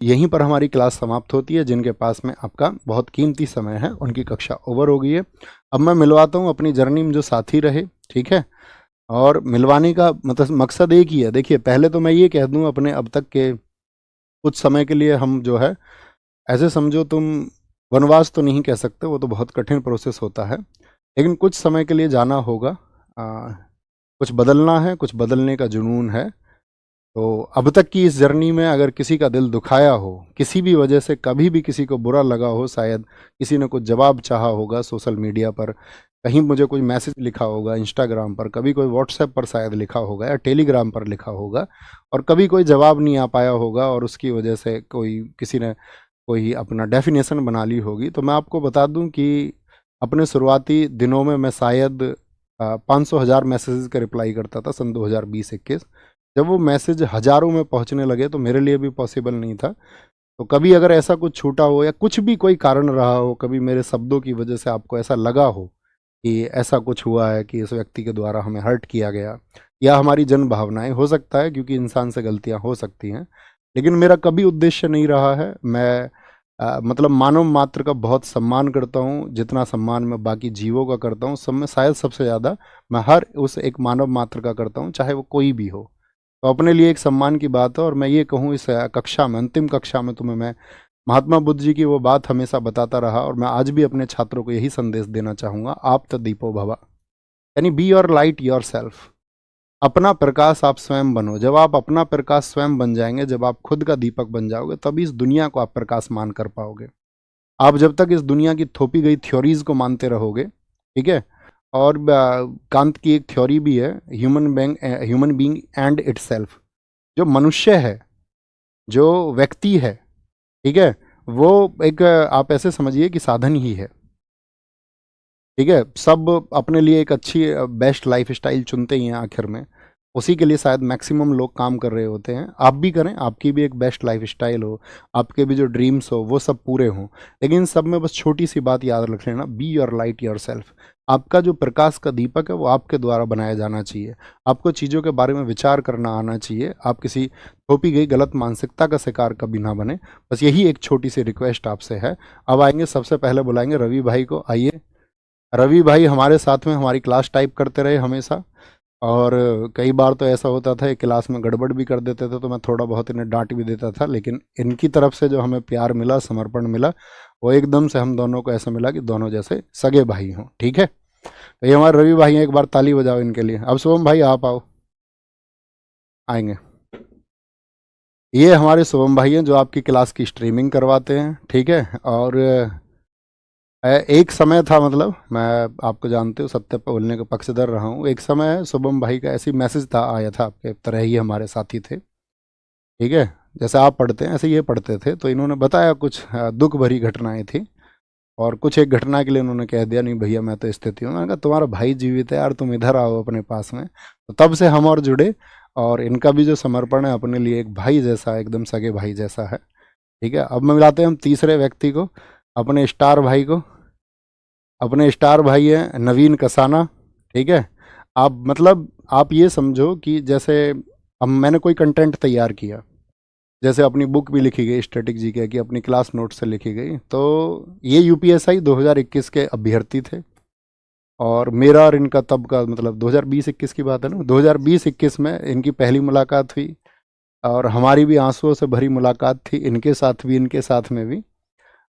यहीं पर हमारी क्लास समाप्त होती है। जिनके पास में आपका बहुत कीमती समय है उनकी कक्षा ओवर हो गई है। अब मैं मिलवाता हूँ अपनी जर्नी में जो साथी रहे, ठीक है। और मिलवाने का मतलब मकसद एक ही है। देखिए, पहले तो मैं ये कह दूँ अपने अब तक के कुछ समय के लिए हम जो है, ऐसे समझो तुम, वनवास तो नहीं कह सकते, वो तो बहुत कठिन प्रोसेस होता है, लेकिन कुछ समय के लिए जाना होगा। कुछ बदलना है, कुछ बदलने का जुनून है। तो अब तक की इस जर्नी में अगर किसी का दिल दुखाया हो, किसी भी वजह से कभी भी किसी को बुरा लगा हो, शायद किसी ने कुछ जवाब चाहा होगा सोशल मीडिया पर, कहीं मुझे कोई मैसेज लिखा होगा इंस्टाग्राम पर, कभी कोई व्हाट्सएप पर शायद लिखा होगा या टेलीग्राम पर लिखा होगा, और कभी कोई जवाब नहीं आ पाया होगा और उसकी वजह से कोई किसी ने कोई अपना डेफिनेशन बना ली होगी, तो मैं आपको बता दूं कि अपने शुरुआती दिनों में मैं शायद 500,000 मैसेजेस का रिप्लाई करता था सन 2020-21। जब वो मैसेज हज़ारों में पहुंचने लगे तो मेरे लिए भी पॉसिबल नहीं था। तो कभी अगर ऐसा कुछ छूटा हो या कुछ भी कोई कारण रहा हो, कभी मेरे शब्दों की वजह से आपको ऐसा लगा हो कि ऐसा कुछ हुआ है कि इस व्यक्ति के द्वारा हमें हर्ट किया गया, या हमारी जन भावनाएं, हो सकता है क्योंकि इंसान से गलतियां हो सकती हैं, लेकिन मेरा कभी उद्देश्य नहीं रहा है। मैं मतलब मानव मात्र का बहुत सम्मान करता हूँ। जितना सम्मान मैं बाकी जीवों का करता हूँ, सब में शायद सबसे ज़्यादा मैं हर उस एक मानव मात्र का करता हूँ, चाहे वो कोई भी हो। तो अपने लिए एक सम्मान की बात है। और मैं ये कहूँ, इस कक्षा में, अंतिम कक्षा में तुम्हें मैं महात्मा बुद्ध जी की वो बात हमेशा बताता रहा, और मैं आज भी अपने छात्रों को यही संदेश देना चाहूँगा, आप तो दीपो भवा, यानी be your light your self. अपना प्रकाश आप स्वयं बनो। जब आप अपना प्रकाश स्वयं बन जाएंगे, जब आप खुद का दीपक बन जाओगे, तभी इस दुनिया को आप प्रकाशमान कर पाओगे। आप जब तक इस दुनिया की थोपी गई थ्योरीज को मानते रहोगे, ठीक है। और कांत की एक थ्योरी भी है, ह्यूमन बीइंग एंड इटसेल्फ। जो मनुष्य है, जो व्यक्ति है, ठीक है, वो एक आप ऐसे समझिए कि साधन ही है, ठीक है। सब अपने लिए एक अच्छी बेस्ट लाइफ स्टाइल चुनते ही हैं आखिर में, उसी के लिए शायद मैक्सिमम लोग काम कर रहे होते हैं। आप भी करें, आपकी भी एक बेस्ट लाइफ स्टाइल हो, आपके भी जो ड्रीम्स हो वो सब पूरे हों, लेकिन सब में बस छोटी सी बात याद रख लेना, be your light your self. आपका जो प्रकाश का दीपक है वो आपके द्वारा बनाया जाना चाहिए। आपको चीज़ों के बारे में विचार करना आना चाहिए। आप किसी थोपी गई गलत मानसिकता का शिकार कभी ना बने। बस यही एक छोटी सी रिक्वेस्ट आपसे है। अब आएंगे, सबसे पहले बुलाएंगे रवि भाई को। आइए रवि भाई, हमारे साथ में हमारी क्लास टाइप करते रहे हमेशा, और कई बार तो ऐसा होता था कि क्लास में गड़बड़ भी कर देते थे, तो मैं थोड़ा बहुत इन्हें डांट भी देता था, लेकिन इनकी तरफ से जो हमें प्यार मिला, समर्पण मिला, वो एकदम से हम दोनों को ऐसा मिला कि दोनों जैसे सगे भाई हों, ठीक है। तो ये हमारे रवि भाई हैं, एक बार ताली बजाओ इनके लिए। अब शुभम भाई आप आओ, आएंगे। ये हमारे शुभम भाई हैं जो आपकी क्लास की स्ट्रीमिंग करवाते हैं, ठीक है। और एक समय था, मतलब मैं आपको जानते हो, सत्य पर बोलने का पक्षधर रहा हूँ। एक समय शुभम भाई का ऐसी मैसेज था, आया था, आपके तरह ही हमारे साथी थे, ठीक है। जैसे आप पढ़ते हैं ऐसे ये पढ़ते थे, तो इन्होंने बताया कुछ दुख भरी घटनाएं थी, और कुछ एक घटना के लिए उन्होंने कह दिया, नहीं भैया मैं तो स्थिति हूँ। मैंने कहा तुम्हारा भाई जीवित है यार, तुम इधर आओ अपने पास में। तो तब से हम और जुड़े, और इनका भी जो समर्पण है अपने लिए एक भाई जैसा है, एकदम सगे भाई जैसा है, ठीक है। अब मैं मिलाते हैं हम तीसरे व्यक्ति को, अपने स्टार भाई को। अपने स्टार भाई हैं नवीन कसाना, ठीक है। आप मतलब आप ये समझो कि जैसे अब मैंने कोई कंटेंट तैयार किया, जैसे अपनी बुक भी लिखी गई स्टैटिक जी के की, अपनी क्लास नोट से लिखी गई, तो ये यूपीएसआई 2021 के अभ्यर्थी थे, और मेरा और इनका तब का मतलब 2020-21 की बात है ना, 2020-21 में इनकी पहली मुलाकात हुई, और हमारी भी आंसुओं से भरी मुलाकात थी, इनके साथ भी इनके साथ में भी।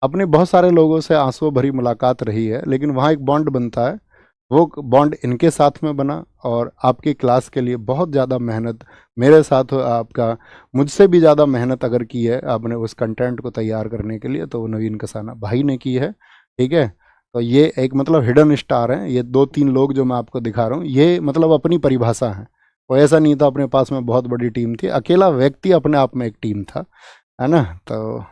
अपने बहुत सारे लोगों से आंसुओं भरी मुलाकात रही है, लेकिन वहाँ एक बॉन्ड बनता है, वो बॉन्ड इनके साथ में बना। और आपकी क्लास के लिए बहुत ज़्यादा मेहनत मेरे साथ आपका, मुझसे भी ज़्यादा मेहनत अगर की है आपने उस कंटेंट को तैयार करने के लिए, तो वो नवीन कसाना भाई ने की है, ठीक है। तो ये एक मतलब हिडन स्टार हैं, ये 2-3 लोग जो मैं आपको दिखा रहा हूँ, ये मतलब अपनी परिभाषा है। वो ऐसा नहीं था अपने पास में बहुत बड़ी टीम थी, अकेला व्यक्ति अपने आप में एक टीम था, है ना। तो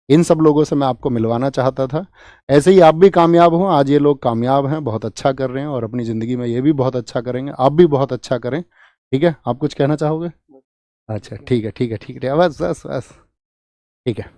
इन सब लोगों से मैं आपको मिलवाना चाहता था। ऐसे ही आप भी कामयाब हों, आज ये लोग कामयाब हैं, बहुत अच्छा कर रहे हैं, और अपनी ज़िंदगी में ये भी बहुत अच्छा करेंगे, आप भी बहुत अच्छा करें, ठीक है। आप कुछ कहना चाहोगे? अच्छा, ठीक है, ठीक है, ठीक है, बस बस बस, ठीक है।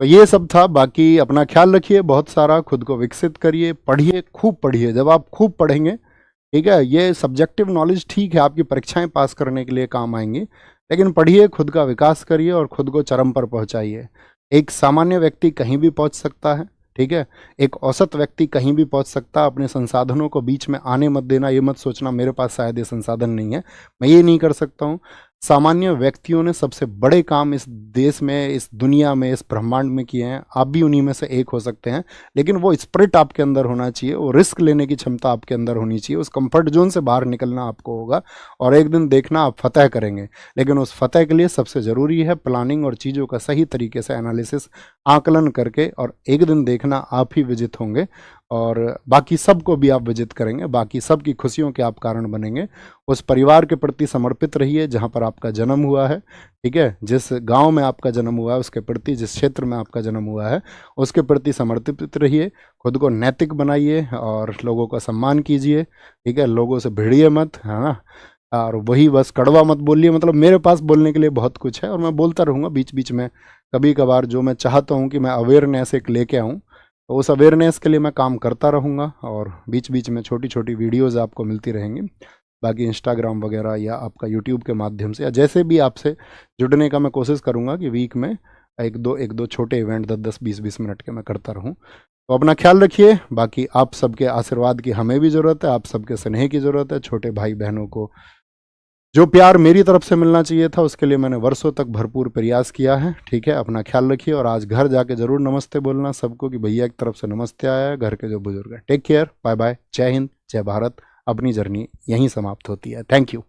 तो ये सब था, बाकी अपना ख्याल रखिए, बहुत सारा खुद को विकसित करिए, पढ़िए, खूब पढ़िए। जब आप खूब पढ़ेंगे, ठीक है, ये सब्जेक्टिव नॉलेज ठीक है, आपकी परीक्षाएं पास करने के लिए काम आएंगी, लेकिन पढ़िए, खुद का विकास करिए और खुद को चरम पर पहुंचाइए। एक सामान्य व्यक्ति कहीं भी पहुंच सकता है, ठीक है। एक औसत व्यक्ति कहीं भी पहुंच सकता है। अपने संसाधनों को बीच में आने मत देना। ये मत सोचना मेरे पास शायद ये संसाधन नहीं है, मैं ये नहीं कर सकता हूँ। सामान्य व्यक्तियों ने सबसे बड़े काम इस देश में, इस दुनिया में, इस ब्रह्मांड में किए हैं। आप भी उन्हीं में से एक हो सकते हैं, लेकिन वो स्पिरिट आपके अंदर होना चाहिए, वो रिस्क लेने की क्षमता आपके अंदर होनी चाहिए। उस कंफर्ट जोन से बाहर निकलना आपको होगा और एक दिन देखना आप फतह करेंगे। लेकिन उस फतह के लिए सबसे ज़रूरी है प्लानिंग और चीज़ों का सही तरीके से एनालिसिस, आकलन करके, और एक दिन देखना आप ही विजित होंगे और बाकी सबको भी आप विजित करेंगे, बाकी सबकी खुशियों के आप कारण बनेंगे। उस परिवार के प्रति समर्पित रहिए जहाँ पर आपका जन्म हुआ है, ठीक है। जिस गांव में आपका जन्म हुआ है उसके प्रति, जिस क्षेत्र में आपका जन्म हुआ है उसके प्रति समर्पित रहिए। खुद को नैतिक बनाइए और लोगों का सम्मान कीजिए, ठीक है। लोगों से भिड़िए मत, है ना। और वही बस कड़वा मत बोलिए। मतलब मेरे पास बोलने के लिए बहुत कुछ है और मैं बोलता रहूँगा बीच बीच में। कभी कभार जो मैं चाहता हूँ कि मैं अवेयरनेस एक लेके आऊँ, तो उस अवेयरनेस के लिए मैं काम करता रहूँगा और बीच बीच में छोटी छोटी वीडियोज़ आपको मिलती रहेंगी। बाकी इंस्टाग्राम वगैरह या आपका यूट्यूब के माध्यम से या जैसे भी आपसे जुड़ने का मैं कोशिश करूँगा कि वीक में एक दो छोटे इवेंट 10-10 20-20 मिनट के मैं करता रहूँ। तो अपना ख्याल रखिए। बाकी आप सबके आशीर्वाद की हमें भी ज़रूरत है, आप सबके स्नेह की ज़रूरत है। छोटे भाई बहनों को जो प्यार मेरी तरफ से मिलना चाहिए था उसके लिए मैंने वर्षों तक भरपूर प्रयास किया है, ठीक है। अपना ख्याल रखिए और आज घर जाके ज़रूर नमस्ते बोलना सबको कि भैया की तरफ से नमस्ते आया है, घर के जो बुजुर्ग हैं। टेक केयर, बाय बाय, जय हिंद, जय भारत। अपनी जर्नी यहीं समाप्त होती है। Thank you.